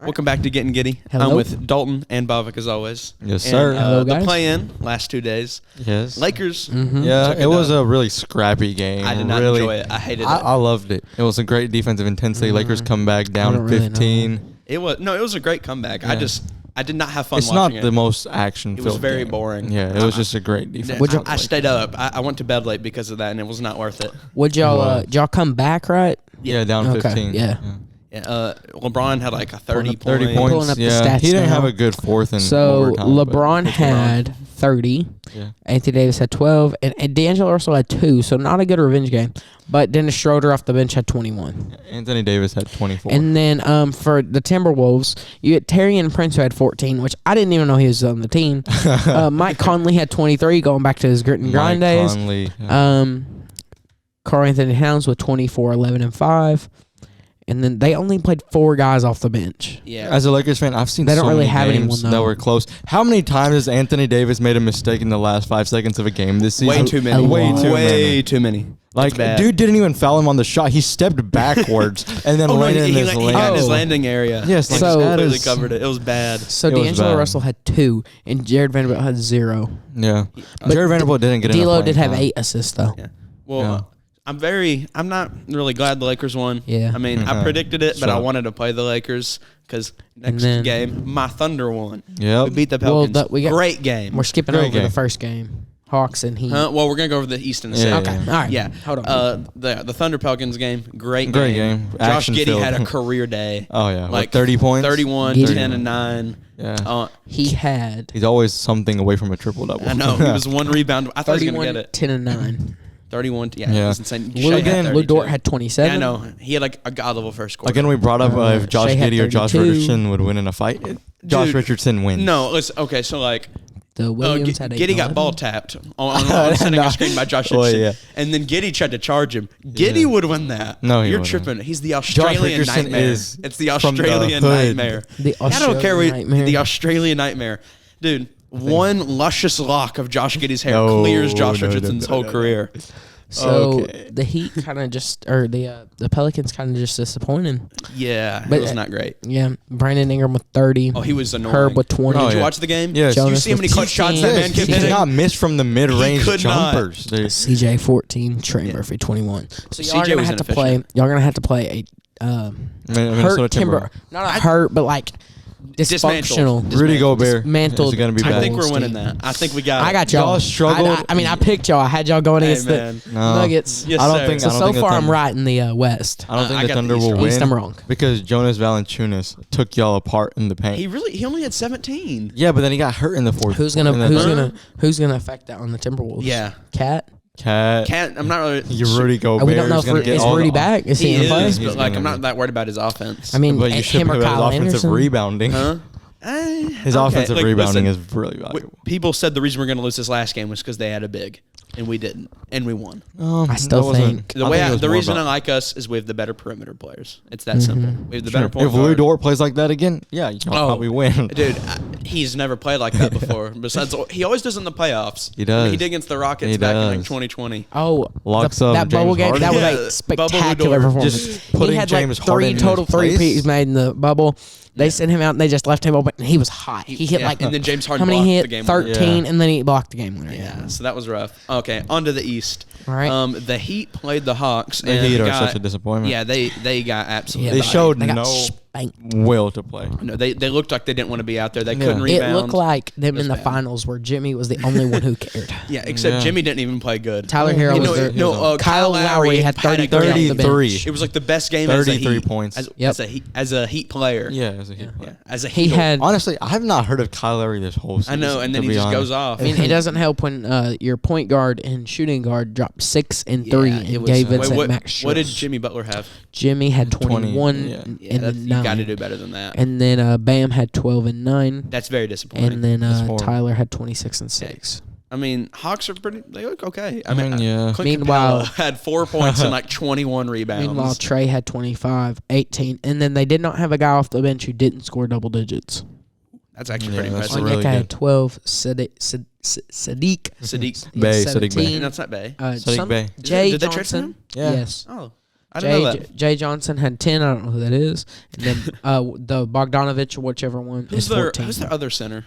Welcome back to Gettin Giddey. Hello. I'm with Dalton and Bavik as always. Yes, And, sir. Hello, the guys. play-in last 2 days. Yes. Lakers. Yeah, took it was down. a really scrappy game. I did not really, enjoy it. I hated it. I loved it. It was a great defensive intensity. Lakers come back don't down really 15. It was a great comeback. Yeah. I did not have fun It's not watching the it. most action. It was very boring. Yeah, it was just a great defense. I stayed up. I went to bed late because of that, and it was not worth it. Would y'all come back, right? Yeah, down Okay, 15. yeah. LeBron had like a 30 30 point. Pulling points. up the Yeah, stats he didn't now. have a good fourth and So overtime, but LeBron it's had 30. Yeah. Anthony Davis had 12, and D'Angelo Russell had 2. So not a good revenge game. But Dennis Schroeder off the bench had 21. Anthony Davis had 24. And then for the Timberwolves, you had Terry and Prince who had 14, which I didn't even know he was on the team. Mike Conley had 23, going back to his grit and grind days. Conley, yeah. Karl Anthony Towns with 24, 11, and 5. And then they only played 4 guys off the bench. Yeah. As a Lakers fan, I've seen They don't so really many have anyone, games though. that were close. How many times has Anthony Davis made a mistake in the last 5 seconds of a game this season? Way too many. Way too many. many. Like, bad. dude didn't even foul him on the shot. He stepped backwards and then landed in his he got in his lane. landing area. Yes, He like, just so- completely that is- covered it. It was bad. So It was D'Angelo bad. Russell had 2, and Jared Vanderbilt had 0. Yeah. But Jared Vanderbilt didn't get D'Lo enough did playing have time. 8 assists, though. Yeah. Well, Yeah. I'm not really glad the Lakers won. Yeah. I mean, I predicted it, but I Sure. wanted to play the Lakers because next then- game, my Thunder won. Yep. We beat the Well, Pelicans. we got- Great game. We're skipping Great over game. the first game. Hawks and Heat. Well, we're going to go over the East and the Yeah, South. Okay, yeah. all right. Yeah. Hold on. The Thunder Pelicans game, great Great game. Josh Action Giddey filled. had a career day. Oh, yeah. Like Like 30 points? 31, Giddey. 10, and 9. Yeah. He had He's always something away from a triple-double. I know. He was one rebound. I thought he was going 31, to get it. 10, and 9. 31. Yeah, Yeah. it was insane. Lou Shea had 32. Dort had 27. Yeah, I know. He had like a god-level first quarter. Again, we brought up if Josh Shea had Giddey or Josh 32. Richardson would win in a fight. Josh Dude, Richardson wins. No, listen. Okay, so like, The Williams had 8. Giddey got ball tapped on setting a screen by Josh Oh, Richardson, yeah. and then Giddey tried to charge him. Giddey would win that. No, he you're wouldn't. tripping. He's the Australian Richardson nightmare. is It's the from the Australian hood. nightmare. The I don't care. Australian nightmare. The Australian nightmare, dude. One luscious lock of Josh Giddey's hair No, clears Josh no, no, Richardson's no, whole no, no. career. So Okay. the Heat kind of just, or the Pelicans kind of just disappointing. Yeah, But, it was not great. Yeah, Brandon Ingram with 30. Oh, he was annoying. Herb with 20. Oh, Did you yeah. watch the game? Yes. Did you Jonas see how many with clutch shots that 15. man kept he hitting? cannot miss from the mid-range could not. jumpers. Dude. CJ 14, Trey Yeah. Murphy 21. So CJ y'all are gonna was have to play. inefficient. Y'all are gonna have to play a Minnesota hurt timber, Timber. not a hurt, but like dysfunctional. Dismantled. Rudy Gobert Dismantled is going to be I back. think we're Timberwolves winning team. that. I think we got. I it. got y'all. Y'all struggled. I mean, I picked y'all. I had y'all going Hey, against man. the No. Nuggets. Yes, I don't sir. think. So I don't so think the far, I'm Thunder- right in the West. I don't think I the got Thunder the East will wrong. win. East, I'm wrong. Because Jonas Valanciunas took y'all apart in the paint. He only had 17. Yeah, but then he got hurt in the fourth. Who's in the third. gonna affect that on the Timberwolves? Yeah. Cat. Cat? I'm not really. Rudy Gobert. We don't know is if gonna get is all Rudy the- back. Is He he, gonna play? is, He's but like gonna I'm not be- that worried about his offense. I mean, But you should him or put his Kyle offensive Anderson? rebounding. Huh? His Okay, offensive like, rebounding listen, is really valuable. People said the reason we're going to lose this last game was because they had a big, and we didn't, and we won. I still think The reason I like us is we have the better perimeter players. It's that simple. We have the better point If Lou guard. Dort plays like that again, yeah, you'll probably win. Dude, he's never played like that before. Besides, he always does in the playoffs. He does. I mean, he did against the Rockets He back in like does. 2020. Oh, Locks that up bubble James game. That was Harden. a Yeah, spectacular bubble performance. Just putting He had James like Harden 3 in total his 3 place. P's made in the bubble. They sent him out and they just left him open. And he was hot. He hit like and then James Harden how many blocked he the hit? game winner. 13, and then he blocked the game winner. Yeah, so that was rough. Okay, on to the East. All right. The Heat played the Hawks. The and Heat are got- such a disappointment. Yeah, they got absolutely. They Yeah, showed They got no spanked. will to play. No, they looked like they didn't want to be out there. They Yeah. couldn't It rebound. looked like them was in the bad. finals where Jimmy was the only one who cared. Yeah, except Yeah. Jimmy didn't even play good. Tyler Hero You was know, there. no, Kyle Lowry had a 33 great- off the bench. 33. It was like the best game as a 33 Heat, points. as a Heat player. Yeah, as a Heat Yeah, player. as a He Heat. had. Honestly, I have not heard of Kyle Lowry this whole season. I know, and then to he be just honest. goes off. I mean, it doesn't help when your point guard and shooting guard dropped 6 and 3 Yeah, it and was- gave wait, Vincent what, Max what did Strus. Jimmy Butler have? Jimmy had 21 20, yeah. and Yeah, then you got to 9. do better than that. And then Bam had 12 and 9. That's very disappointing. And then That's horrible. Tyler had 26 and 6. I mean, Hawks are pretty. They look okay. I mean, yeah. Clint Meanwhile- Capella had 4 points and like 21 rebounds. Meanwhile, Trey had 25, 18. And then they did not have a guy off the bench who didn't score double digits. That's actually Yeah, pretty that's impressive. really Onyeka had good. 12, Sadiq. Sadiq. he had Bay, Sadiq 17. Bay. That's not Bay. Sadiq Bey. Jay Did they trade for Johnson. him? Yeah. Yes. Oh, I didn't know that. Jay Johnson had 10. I don't know who that is. And then the Bogdanovich or whichever one is 14. Who's their other center?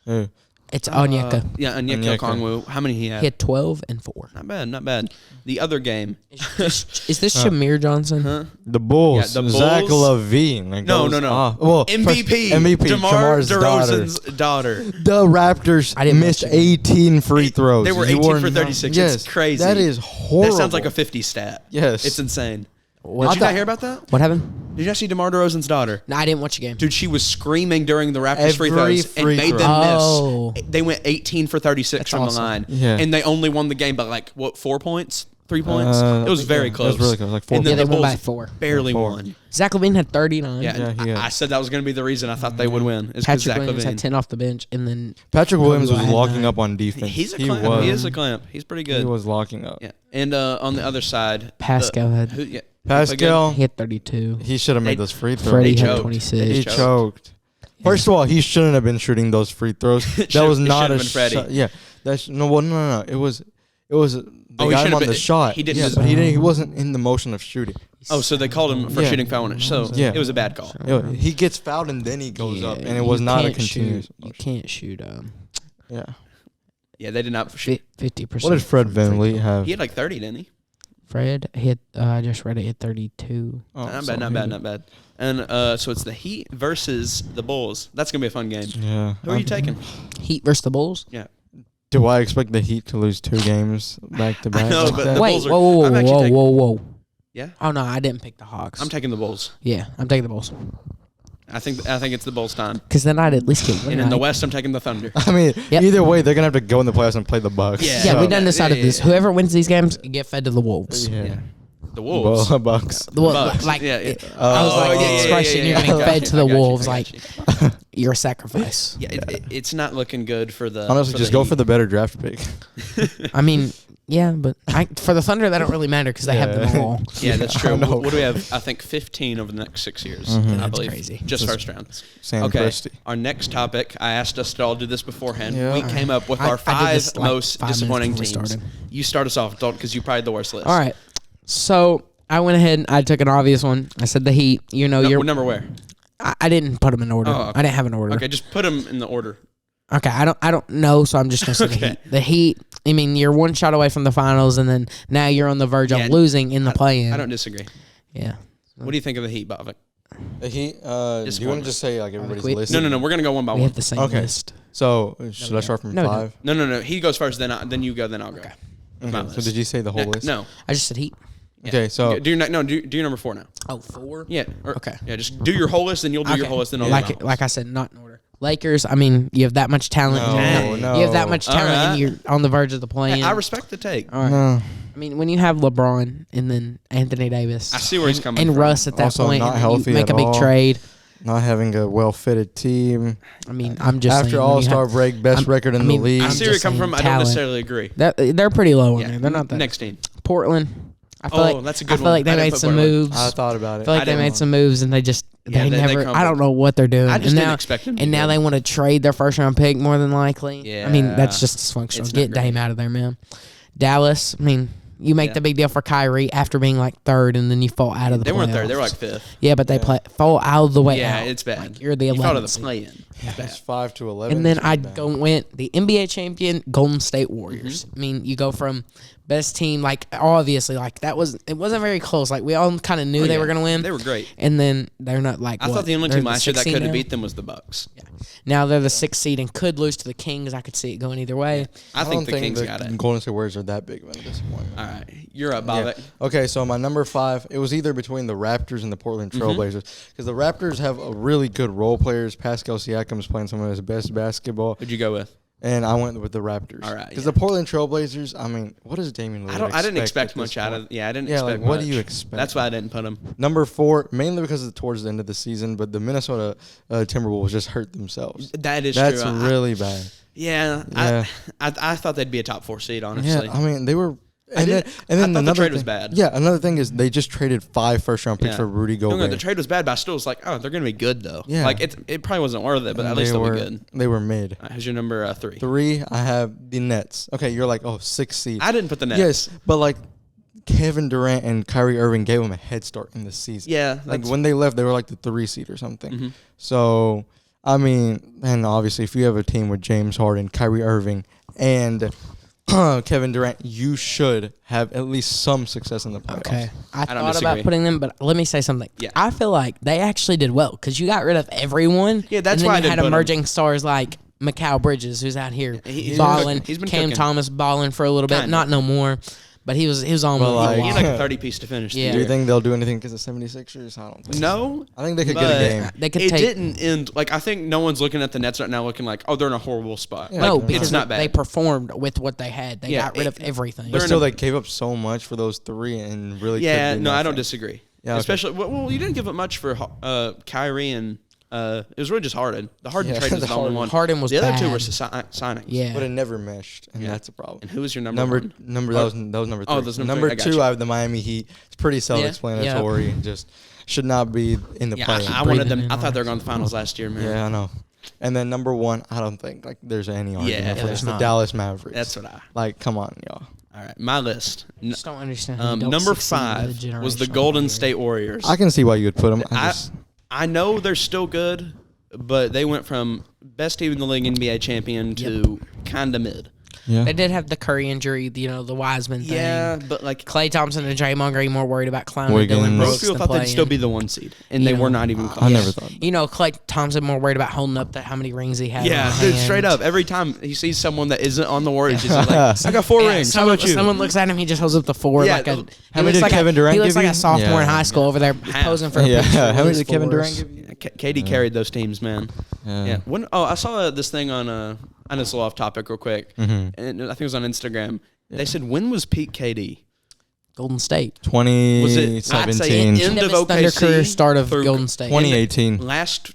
Who? It's Onyeka. Yeah, Onyeka Okongwu. How many he had? He had 12 and 4. Not bad, not bad. The other game. Is this Shamir Johnson? Huh? The Bulls. Yeah, the Bulls. Zach LaVine. No. Well, MVP. MVP. DeMar DeMar's DeRozan's daughter. The Raptors I didn't missed watch it. 18 free throws. They were You 18 for not- 36. Yes, It's crazy. That is horrible. That sounds like a 50 stat. Yes. It's insane. What? Did you not hear about that? What happened? Did you not see DeMar DeRozan's daughter? No, I didn't watch the game. Dude, she was screaming during the Raptors free Every throws and free made throw. them Oh. miss. They went 18 for 36 That's from awesome. the line. Yeah. And they only won the game by 4 points? 3 points? It was very close. It was really close. Like 4 And Yeah, then they the won by Bulls 4. barely Four. won. Zach LaVine had 39. Yeah, Yeah, he had- I said that was going to be the reason I thought they would win. Is because Patrick Zach Williams had LaVine. 10 off the bench, and then Patrick Williams was Had locking 9. up on defense. He's a He clamp. was. He is a clamp. He's pretty good. He was locking up. Yeah. And on the other side, Pascal had Pascal, he had 32. he should have made They- those free throws. Freddie They had choked. 26. He choked. choked. First of all, he shouldn't have been shooting those free throws. That was It not should've a been Freddie. shot. Yeah, that's no. It was the Oh, he guy should've on the been- shot. he didn't Yeah, do- but he wasn't in the motion of shooting. Oh, so they called him for Yeah. shooting foul on it. So Yeah. it was a bad call. He gets fouled and then he goes up, and it you was not a can't continuous. shoot- You can't shoot Yeah. Yeah, they did not shoot. 50%. What did Fred VanVleet have? He had 30, didn't he? Fred hit. I just read it. Hit 32. Oh, Not so bad, not he- bad, not bad. And so it's the Heat versus the Bulls. That's gonna be a fun game. Yeah. Who are you taking? Heat versus the Bulls. Yeah. Do I expect the Heat to lose 2 games back to back? know, like but that? the Wait, Bulls are- whoa, I'm actually taking- whoa. Yeah. Oh no, I didn't pick the Hawks. I'm taking the Bulls. Yeah, I'm taking the Bulls. I think it's the Bulls' time. Because then I'd at least get one. And in the night. West, I'm taking the Thunder. I mean, Yep. either way, they're gonna have to go in the playoffs and play the Bucks. Yeah. Yeah, So- we done decided yeah, this. yeah. Whoever wins these games, get fed to the Wolves. Yeah. The Wolves. Well, Bucks. The Wolves, Bucks. like Yeah, yeah. I was Oh, like, yeah, the yeah, expression, you're getting Got fed you, to the I got you, Wolves, I like got you. you're a sacrifice. Yeah, it's not looking good for the. Honestly, for just the go Heat. for the better draft pick. I mean, yeah, but for the Thunder, that don't really matter because they have them all. Yeah, that's true. I know. What do we have? I think 15 over the next 6 years. Mhm. I That's believe. crazy. Just This is- first round. Sam Okay. Presti. Our next topic, I asked us to all do this beforehand. Yeah. We came up with I- our I did 5 this, like, most 5 minutes disappointing before we teams. started. You start us off, Dalton, because you probably had the worst list. All right, so I went ahead and I took an obvious one. I said the Heat. You know, No, you're. number where? I didn't put them in order. Oh, okay. I didn't have an order. Okay, just put them in the order. Okay, I don't know, so I'm just gonna say the Okay. Heat. The Heat. I mean, you're one shot away from the finals, and then now you're on the verge Yeah, of losing in the play-in. I don't disagree. Yeah. What do you think of the Heat, Bavik? The Heat. Do you Just want one. to just say like everybody's we- list? No. We're gonna go one by We one. have the same Okay. list. So should I start from No, 5? No. He goes first, then you go, then I'll go. My Okay. So list. did you say the whole list? No. I just said Heat. Yeah. Okay, so do your number 4 now. Oh, 4? Yeah. Okay. Yeah, just do your whole list, then you'll do your whole list, then I'll do my whole like I said, not in order. Lakers. I mean, you have that much talent. No, You have that much All talent, right. and you're on the verge of the list. play-in. Hey, I respect the take. All right. No. I mean, when you have LeBron and then Anthony Davis, I see where he's coming and from. Russ at that Also point, not and healthy you make at a big all. trade. Not having a well-fitted team. I mean, I'm just After saying, when you All-Star have- break, best I'm- record in I mean, the league. I I'm see where you're just coming saying from. I don't talent. necessarily agree. They're pretty low on Yeah. there. They're not that. Next team. Portland. I feel Oh, like that's a good I feel one. like I they didn't made put some Portland. moves. I thought about I it. feel like I they didn't made want- some moves and they Yeah, they never. I crumbled. don't know what they're doing. I just and didn't now, expect them to And be now good. they want to trade their first round pick more than likely. I mean, that's Yeah. just dysfunctional. It's Get not great. Dame out of there, man. Dallas. I mean, you make Yeah. the big deal for Kyrie after being like third, and then you fall out of the. They weren't third. playoffs. They were like 5th. Yeah, but they fall out of the way. Yeah, out. it's bad. Like, you're the You fell to 11th the seed. play-in. It's bad. It's 5 to 11. And then It's I'd bad. went the NBA champion Golden State Warriors. I mean, you go from best team, like obviously, like it wasn't very close. Like we all kind of knew Oh, they yeah. were gonna win. They were great. And then they're not like. I what? thought the only They're team last year that 6th could seed have now? beat them was the Bucks. Now they're the 6th seed and could lose to the Kings. I could see it going either way. I don't think the Kings got it. Golden State Warriors are that big of a disappointment. All right, you're up, Yeah. Bobak. Okay, so my number 5, it was either between the Raptors and the Portland Mm-hmm. Trailblazers because the Raptors have a really good role players. Pascal Siakam's playing some of his best basketball, Who'd you go with? and I went with the Raptors. All right, because yeah. the Portland Trailblazers, I mean, what does Damian Lillard I didn't expect at much this out point? of. Yeah, I didn't Yeah, expect like, what much. do you expect? That's why I didn't put them. Number 4, mainly because of towards the end of the season, but the Minnesota Timberwolves just hurt themselves. That is That's true. really bad. Yeah, Yeah. I thought they'd be a top 4 seed, honestly. Yeah, I mean they were. I And then, thought another the trade thing, was bad. Yeah, another thing is they just traded 5 first-round picks Yeah. for Rudy Don't Gobert. get the trade was bad, but I still was like, oh, they're gonna be good though. Yeah. like it probably wasn't worth it, but And at least they they'll were, be good. They were mid. All right, who's your number 3? 3, I have the Nets. Okay, you're like, 6th seed. I didn't put the Nets. Yes, but like Kevin Durant and Kyrie Irving gave them a head start in the season. Yeah, like when they left, they were like the 3 seed or something. Mm-hmm. So I mean, and obviously, if you have a team with James Harden, Kyrie Irving, and Kevin Durant, you should have at least some success in the playoffs. Okay. I don't thought disagree. about putting them, but let me say something. Yeah. I feel like they actually did well because you got rid of everyone. Yeah, that's and then why I you didn't had put 'em. emerging stars like Mikal Bridges, who's out here He's balling. been Cam cooking. Thomas balling for a little bit, Kinda. not no more, but he was on But, one. like, He had like a 30-piece to finish. Yeah. The Do you year. think they'll do anything against the 76ers? I don't think. No. I think they could But get a game. They could it take. didn't end like I think no one's looking at the Nets right now looking like, oh, they're in a horrible spot. Yeah. Like, No, Like, because it's not they bad. performed with what they had. They Yeah, got rid of everything. But they're in still, a- they gave up so much for those 3 and really. Yeah, could do no, I don't nothing. disagree. Yeah, okay. Especially well, you didn't give up much for Kyrie and it was really just Harden. The Harden Yeah, trade was the the only Harden- one. Harden was the other two bad. were signings. Yeah. But it never meshed, and Yeah. that's a problem. And who was your number one? That was number 3. Oh, that was number number three. I got 2. you. I have the Miami Heat. It's pretty self-explanatory. Just should not be in the Yeah, play. I wanted them. Breathing in I thought they were ours. going to the finals last year, man. Yeah, I know. And then number 1, I don't think like there's any argument Yeah, for there's this. The not. Dallas Mavericks. That's what I. Like, come on, y'all. All right, my list. Just don't understand. how you don't Number succeed with 5 a was the generational Golden player. State Warriors. I can see why you would put them. I know they're still good, but they went from best team in the league, NBA champion, to kind of mid. Yeah. They did have the Curry injury, the Wiseman thing. Yeah, but like Klay Thompson and Draymond Green more worried about clowning Wiggins. Dylan most Brooks people than thought they'd playing. still be the 1 seed, and they You were know. not even I close. never thought. Klay Thompson more worried about holding up how many rings he had. Yeah, in dude, hand. straight up. Every time he sees someone that isn't on the Warriors, he's just like, I got 4 Yeah, rings. How someone, about you? someone looks at him, he just holds up the 4. Yeah, like a, how he many looks did like Kevin Durant He looks give like you? a sophomore in Yeah. high school over there posing for a Yeah. picture. How with many his did Kevin Durant fours. give you? KD carried those teams, man. Yeah. I saw this thing on I know it's a little off topic real quick, Mm-hmm. and I think it was on Instagram. They said, when was peak KD? Golden State. 2017. End End of of his thunder OKC career, start of through Golden State. 2018. Last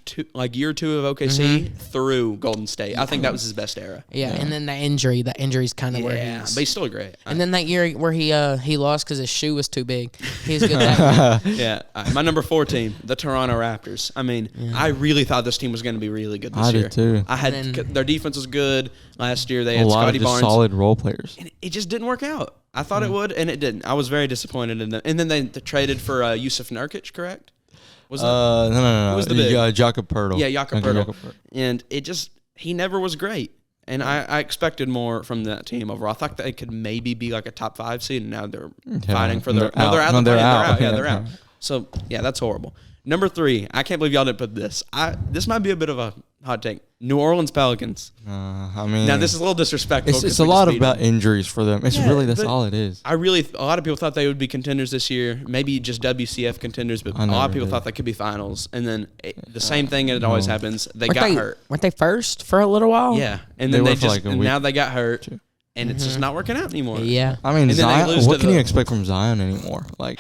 year 2 of OKC through Golden State. I think that was his best era. Yeah, and then the injury's kind of where Yeah, he's. but he's still great. And then that year where he lost because his shoe was too big. He was good that year. Yeah, my number 4 team, the Toronto Raptors. I mean, I really thought this team was going to be really good this I year. did too. I had And then- their defense was good last year. They A had lot of Scotty just Barnes, solid role players. and it just didn't work out. I thought it would, and it didn't. I was very disappointed in them. And then they traded for Yusuf Nurkic, correct? Was No. Who was the big? Jakob Poeltl. Yeah, Jakob Okay, Poeltl. And it just he never was great. And I expected more from that team overall. I thought they could maybe be like a top 5 seed, and now they're fighting for their. They're out. They're out. No, they're They're out. out. Yeah, Yeah. they're out. So yeah, that's horrible. Number 3, I can't believe y'all didn't put this. This might be a bit of a hot take. New Orleans Pelicans. I mean, Now this is a little disrespectful. it's 'cause a we lot just beat about them. injuries for them. It's Yeah, really that's but all it is. A lot of people thought they would be contenders this year, maybe just WCF contenders, but I a lot of never people did. thought they could be finals. And then the same thing, it always happens. They got hurt. Weren't they first for a little while? Yeah, and They then were they for just like a and week. now they got hurt, and it's just not working out anymore. Yeah. I mean, And then they Zion. lose What to can you the- expect from Zion anymore? Like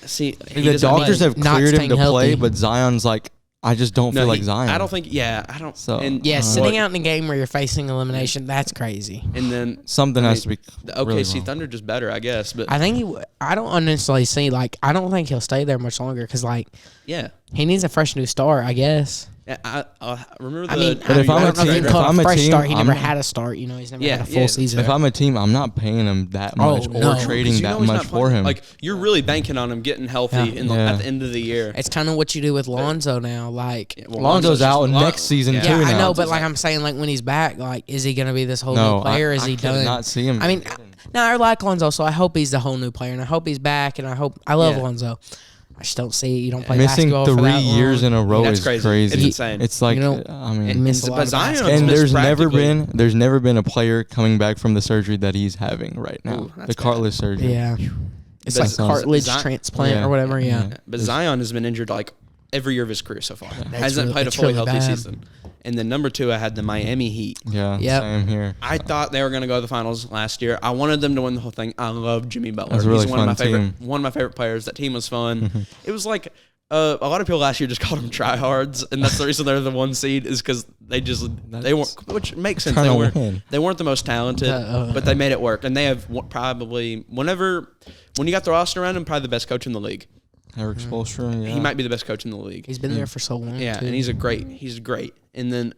See, he the doesn't doctors need- have not cleared him staying to play, healthy. but Zion's like, I just don't No, feel like he- Zion. I don't think. Yeah, I don't. So, and, Yeah, Uh, sitting what- out in a game where you're facing elimination, that's crazy. and then Something I has mean, to be. the really OKC wrong. Thunder just better, I guess. But I think I don't honestly see, I don't think he'll stay there much longer because, yeah, he needs a fresh new start, I guess. I remember the. I mean, But if I I'm a don't know if you team- can if call it I'm a a fresh team, start. He I'm never not- had a start. He's never Yeah, had a yeah. full season. If I'm a team, I'm not paying him that Oh, much no. or 'cause trading you that know he's much not for playing. him. Like you're really banking on him getting healthy Yeah. at the end of the year. It's kind of what you do with Lonzo now. Well, Lonzo's out just- next season yeah. too. Yeah, I now. know, but I'm saying, when he's back, is he going to be this whole no, new player? Is I he could done? not see him. I mean, no, I like Lonzo, so I hope he's the whole new player, and I hope he's back, and I love Yeah. Lonzo. I just don't see you don't play missing basketball for 3 that years long. in a row That's is crazy. crazy. It's insane. It's like, You know, I mean, and miss a But lot of Zion's basketball. and missed there's practically- never been a player coming back from the surgery that he's having right now. Ooh, The that's cartilage surgery. Yeah, it's But like Zion- cartilage Zion- transplant Yeah. or whatever. Yeah. Yeah. But Zion has been injured like every year of his career so far. Hasn't really- played a that's fully really healthy bad. season. And then number 2, I had the Miami Heat. Yeah, Yep. same here. I thought they were going to go to the finals last year. I wanted them to win the whole thing. I love Jimmy Butler. That's a really He's one of my fun favorite team. one of my favorite players. That team was fun. It was like a lot of people last year just called them tryhards, and that's the reason they're the 1 seed is because they weren't, which makes sense. Kinda win. They weren't the most talented, but they made it work, and they have probably when you got the roster around him, probably the best coach in the league. Eric Spoelstra, yeah. He might be the best coach in the league. He's been there for so long. Yeah, too. and he's great. And then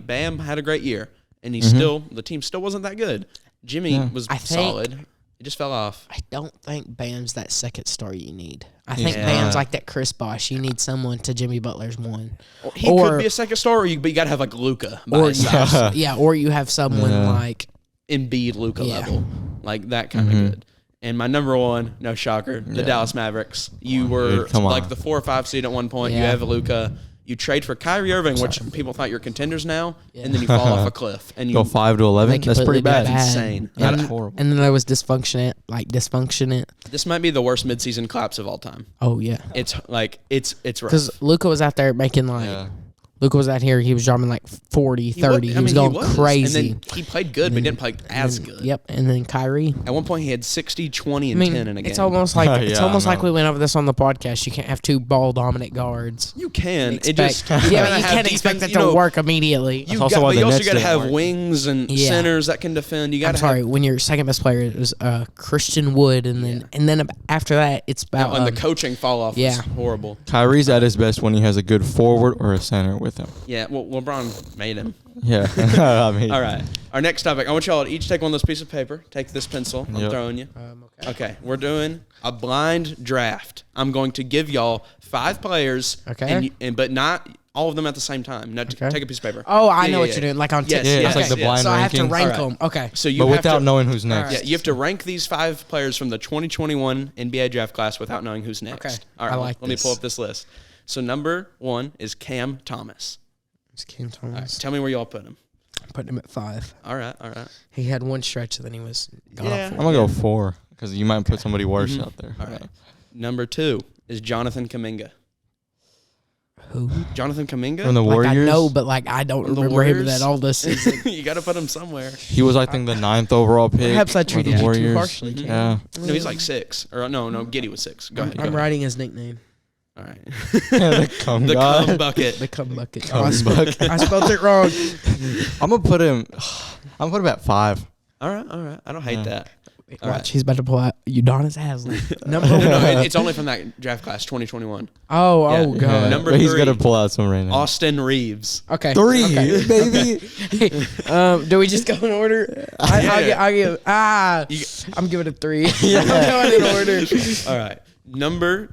Bam had a great year, and the team still wasn't that good. Jimmy was I think- solid. It just fell off. I don't think Bam's that second star you need. I think Yeah. Bam's like that Chris Bosh. You need someone to Jimmy Butler's one. He could be a second star, but you got to have like Luka by Or his side. or you have someone like Embiid, Luka Yeah. level, like that kind of good. And my number one, no shocker, the Dallas Mavericks. You were Dude, come on. like the 4 or 5 seed at one point. You Yeah. have Luka. You trade for Kyrie Irving, which people thought you're contenders now, and then you fall off a cliff. And you Go 5 to 11. That's pretty bad. That's insane. That's And, horrible. and then there was dysfunction. This might be the worst midseason collapse of all time. Oh yeah, It's like it's rough. because Luka was out there making like Yeah. Luka was out here. He was dropping like 40, 30. He was going crazy. And then he played good, but he didn't play as good. Yep, and then Kyrie. At one point, he had 60, 20, I and mean, 10 in a game. it's almost like Yeah, I like know. we went over this on the podcast. You can't have 2 ball dominant guards. You can. It Expect- just yeah, you but gotta you have can't expect defense, that to work immediately. You also why but the you also Nets got to didn't have work. wings and Yeah. centers that can defend. You got I'm to sorry, when your second best player is Christian Wood, and then after that, it's about and the coaching fall off yeah. was horrible. Kyrie's at his best when he has a good forward or a center with him. Yeah, well, LeBron made him. Yeah. I mean, All right. Our next topic. I want y'all to each take one of those pieces of paper. Take this pencil. I'm Yep. throwing you. Okay. Okay. We're doing a blind draft. I'm going to give y'all 5 players. Okay. But not all of them at the same time. No, Okay. take a piece of paper. Oh, I Yeah, know yeah, what yeah. you're doing, like on Yes, TikTok. Yeah, it's like yes, the yes. blind So I have to rankings. rank All them. Okay. So you but have without to, knowing who's next. Yeah, you have to rank these 5 players from the 2021 NBA draft class without knowing who's next. Okay. All right. I like let me this. pull up this list. So number 1 is Cam Thomas. It's Cam All right. Thomas. Tell me where y'all put him. I'm putting him at 5. All right. He had one stretch, and then he was gone. Yeah. I'm going to go 4 because you might put somebody worse out there. All right. Number 2 is Jonathan Kuminga. Who? Jonathan Kuminga? From the Like Warriors. I know, but like I don't From the remember him Warriors? that all this season. You got to put him somewhere. He was, I think, the 9th overall pick. Perhaps I with treated the you too Warriors. harshly, Cam. Yeah. No, he's like 6. Or no, Giddey was 6. Go ahead. I'm writing his nickname. All right. The cum The god. cum bucket. The cum bucket. Cum I bucket. I spelled it wrong. I'm going to put him. I'm going to put him at 5. All right. I don't hate that. All Watch, right. he's about to pull out Udonis Haslem. Number No, one. it's only from that draft class, 2021. Oh, Yeah. god. Yeah. Number But he's 3. going to pull out some right now. Austin Reeves. Okay. 3, Okay. baby. Do we just go in order? I'll give. I'm giving it 3. Yeah. I'm going in order. All right. Number,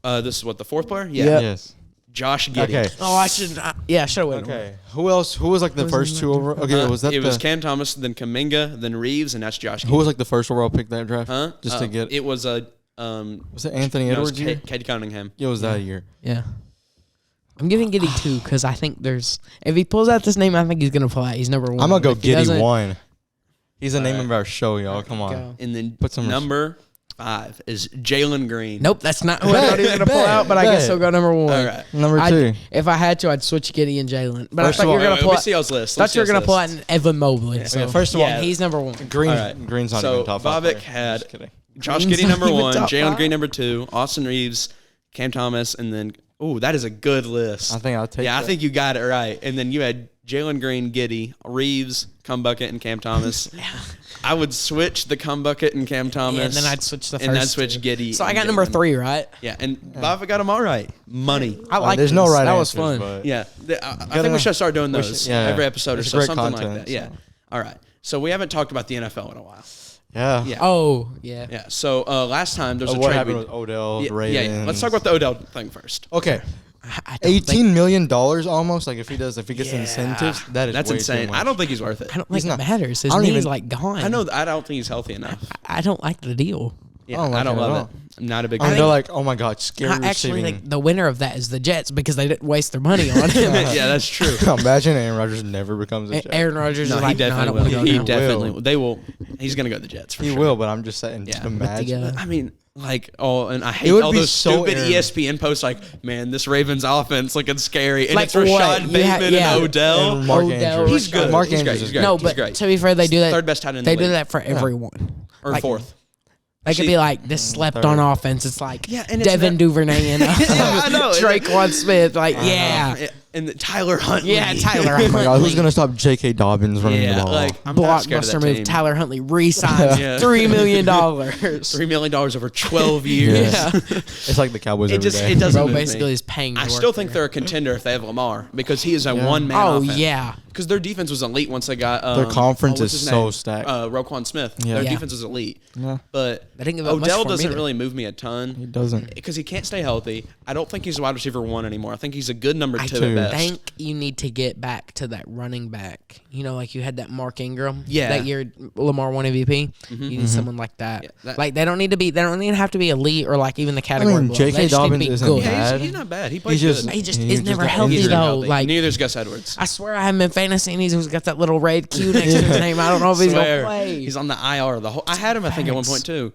this is what, the 4th player? Yeah. Yep. Yes. Josh Giddey. Okay. Oh, I should. Yeah, I should have went. Okay. Who else? Who was like the first 2 overall? Okay, was that it was the? Cam Thomas, then Kuminga, then Reeves, and that's Josh Giddey. Who was like the first overall pick that draft? Huh? Just to get. It was a Was it Anthony no, it was Edwards? year? Cade Cunningham. Yeah, it was that year. Yeah. I'm giving Giddey 2 because I think there's. If he pulls out this name, I think he's gonna pull out. He's number 1. I'm gonna go If he Giddey doesn't- 1. He's the name Alright. of our show, y'all. Come on. Go. And then Put some number 5 is Jalen Green. Nope, that's not who I thought he was gonna pull Bet, out. But I guess bet. he'll go number 1. All right. Number I'd- 2. If I had to, I'd switch Giddey and Jalen. But First I of thought you all, were gonna Let pull me out. see y'all's list. Thought you were gonna pull out an Evan Mobley. So first of all, Yeah. he's number 1. Green. All right. Green's not So, even top 5. Bobek player. had- Just kidding. Josh Green's Giddey not number even 1, top Jalen 5. Green number 2, Austin Reeves, Cam Thomas, and then that is a good list. I think I'll take. I that. think you got it right. And then you had Jalen Green, Giddey, Reeves, Cumbucket, and Cam Thomas. I would switch the Cumbucket and Cam Thomas. Yeah, and then I'd switch the first. And then switch 2. Giddey. So I and got number Jalen. 3, right? Yeah, and Bobby got them all right. Money. I like. There's no right That was answers, fun. but- Yeah, I think we should start doing those yeah. every episode or It's so, great something like content, that. Yeah. so. All right. So we haven't talked about the NFL in a while. Yeah. Yeah. Oh yeah. Yeah. So last time there was a What trade. happened with Odell? yeah, the Ravens? Let's talk about the Odell thing first. Okay. I don't think- $18 million almost. Like if he gets incentives, that is That's way insane. Too much. I don't think he's worth it. I don't He's think it not- matters. His I don't knee's even- like gone. I know. I don't think he's healthy enough. I don't like the deal. Yeah, I don't like it at love all. it. I'm not a big I mean, fan. they're like, oh my god, scary I actually receiving. think the winner of that is the Jets because they didn't waste their money on him. Yeah, that's true. Imagine Aaron Rodgers never becomes a Jet. Aaron Rodgers No, is he like, definitely no, I don't will. want to go He now. definitely will. They will. He's gonna go to the Jets for He sure. will, but I'm just saying. Yeah. Just With imagine. I mean, like, and I It hate would all be those so stupid Aaron. ESPN posts like, man, this Ravens offense looking scary. And Like it's Rashad what? Bateman Yeah. and Odell. And Mark Odell, Andrews. He's good. Mark He's Andrews great. is He's good. No, He's but great. to be fair, they do that. Third best tight end in the They do league. that for everyone. Or like- fourth. They could See- be like, this slept on offense. It's like Yeah, and it's Devin not- Duvernay and I know. Draquan Smith. Like, yeah. and Tyler Huntley. Yeah, Tyler Oh my God, who's Huntley. gonna stop J.K. Dobbins running the ball? like I'm not scared of Blockbuster that move. team. Tyler Huntley re-signs Yeah. $3 million. $3 million over 12 years. Yeah. It's like the Cowboys every day. It doesn't Bro move basically me. is paying. To I work still think there. they're a contender if they have Lamar because he is a Yeah. one-man Oh offense. yeah. Because their defense was elite once they got Their conference what's is his so name? stacked. Roquan Smith. Yeah. Their Yeah. defense is elite. Yeah. But They didn't give up much Odell for him doesn't either. really move me a He ton doesn't. because he can't stay healthy. I don't think he's a wide receiver 1 anymore. I think he's a good number 2 too. at best. I think you need to get back to that running back. You know, like you had that Mark Ingram. Yeah. That year Lamar won MVP. You need someone like that. Yeah, that- Like they don't need to have to be elite or like even the category. mean, below. J.K. They just need to Dobbins be isn't good. bad. Yeah, he's not bad. He plays just- good. He just He's is just never not- healthy He's never never though. healthy. Like Neither is Gus Edwards. I swear I have him in fantasy and he's got that little red Q next to his name. I don't know if he's Swear. gonna play. He's on the IR. I had him, I think, at one Facts. point too.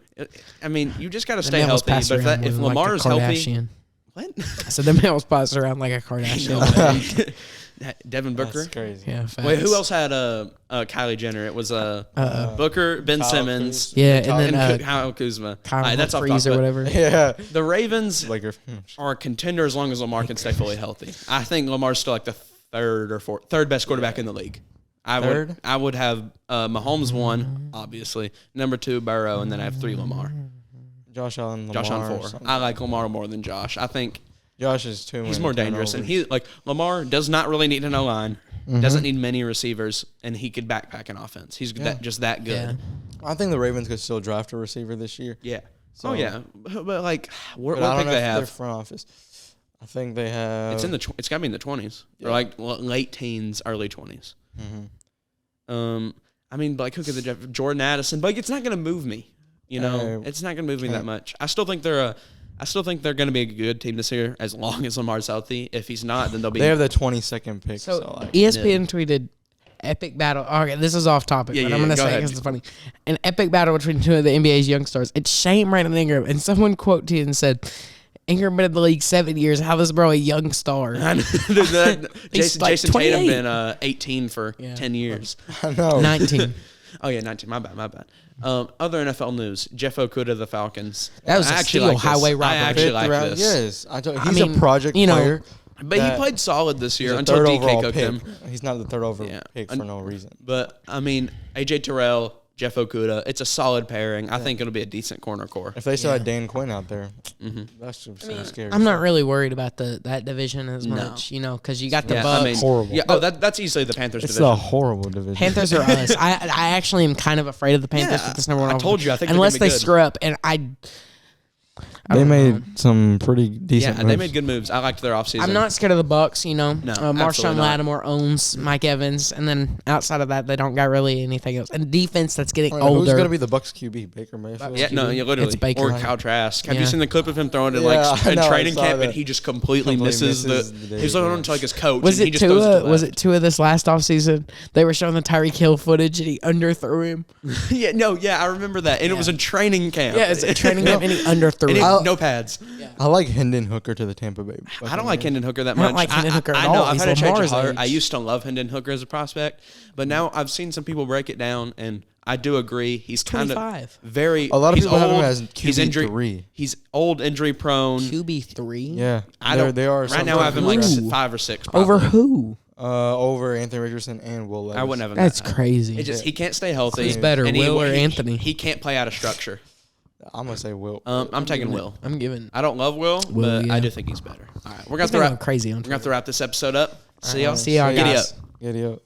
I mean, you just got to The stay man was healthy. passed But around if with, like, Lamar a is healthy, Kardashian. what? I said the man was passed around like a Kardashian. Devin Booker. That's crazy. Yeah. Facts. Wait, who else had Kylie Jenner? It was Booker, Ben Kyle Simmons, Yeah, and and then Kyle Kuzma. Kyle All right, that's off Humphries topic, or but whatever. Yeah. The Ravens Lakers. are a contender as long as Lamar can stay fully healthy. I think Lamar's still like the third best quarterback in the league. Third? I would have Mahomes 1, obviously. Number 2, Burrow, and then I have 3, Lamar. Josh Allen, Lamar. Josh on 4. something. I like Lamar more than Josh. I think Josh is too. he's many more dangerous, and turnovers. Lamar does not really need an O-line, doesn't need many receivers, and he could backpack an offense. He's just that good. Yeah. I think the Ravens could still draft a receiver this year. Yeah. So- Oh yeah, but like, what But I don't pick know they if their have? front office. I think they have. It's in the. It's got to be in the 20s or like late teens, early 20s. I mean, like who could the draft? Jordan Addison, but like, it's not going to move me. You know, it's not going to move me that much. I still think they're going to be a good team this year as long as Lamar's healthy. If he's not, then they'll be. They have the 22nd pick. So, So like, ESPN tweeted epic battle. Okay, this is off topic, Yeah, but yeah, I'm gonna go say ahead. because it's funny. An epic battle between 2 of the NBA's young stars. It's Shane Brandon Ingram, and someone quoted you and said, "Ingram been in the league 7 years. How is bro a young star?" He's like Jason Tatum 28. been 18 for 10 years. I know. 19. Oh yeah, 19. My bad. Other NFL news: Jeff Okudah of the Falcons. That was I a actually steal, like this. highway I robbery. actually like Round- this. Yes, I he's mean, a project you know, player. But he that played solid this he's year a until third DK overall cooked pick. him. He's not the third overall Yeah. pick for no reason. But I mean, AJ Terrell, Jeff Okudah, it's a solid pairing. I think it'll be a decent corner core. If they still had Dan Quinn out there, that's just scary. I'm not really worried about that division as No. much, you know, because you got the Yeah, Bucks. I mean, horrible. Yeah, oh, that's easily the Panthers It's division. a horrible division. Panthers are us. I actually am kind of afraid of the Panthers Yeah, with this number 1. I told you, I think they're unless gonna be they good. screw up, and I They don't made know. some pretty decent Yeah, moves. they made good moves. I liked their offseason. I'm not scared of the Bucks. You know, No, Marshawn absolutely not. Lattimore owns Mike Evans, and then outside of that, they don't got really anything else. And defense that's getting Wait, older. Who's going to be the Bucks QB? Baker Mayfield? Yeah, no, yeah, literally. It's Baker. Or Kyle Trask. Have Yeah. you seen the clip of him throwing it Yeah, like I in know, I training saw camp that. and he just completely Completely misses misses the. the He's day, throwing yeah. to like his coach. was and he it just throws Tua? to Was left. it Tua this last offseason? They were showing the Tyreek Hill footage, and he underthrew him. Yeah, no, yeah, I remember that, and it was in training camp. Yeah, it's a training camp, and he underthrew And him. no pads. I like Hendon Hooker to the Tampa Bay. I don't like Hendon Hooker that I much. don't like Hendon Hooker at I know. all. I've He's had a change of Lamar's heart. age. I used to love Hendon Hooker as a prospect, but now I've seen some people break it down, and I do agree. He's kind of 25. very. A lot of he's people have him old, as he's injury. QB3. He's old, injury prone. QB3? Yeah, I don't. They are right now. I have him like Ooh. 5 or 6. Over probably. who? over Anthony Richardson and Will Levis. I wouldn't have him. That's that high. crazy. It just he can't stay healthy. Who's better, and Will or Anthony? He can't play out of structure. I'm gonna say Will. I'm taking Will. I'm giving. I don't love Will, Will, but yeah. I do think he's better. All right, we're gonna He's have to been wrap. going crazy on We're gonna have Twitter. to wrap this episode up. See y'all. See y'all, Giddy guys. up. Giddy up.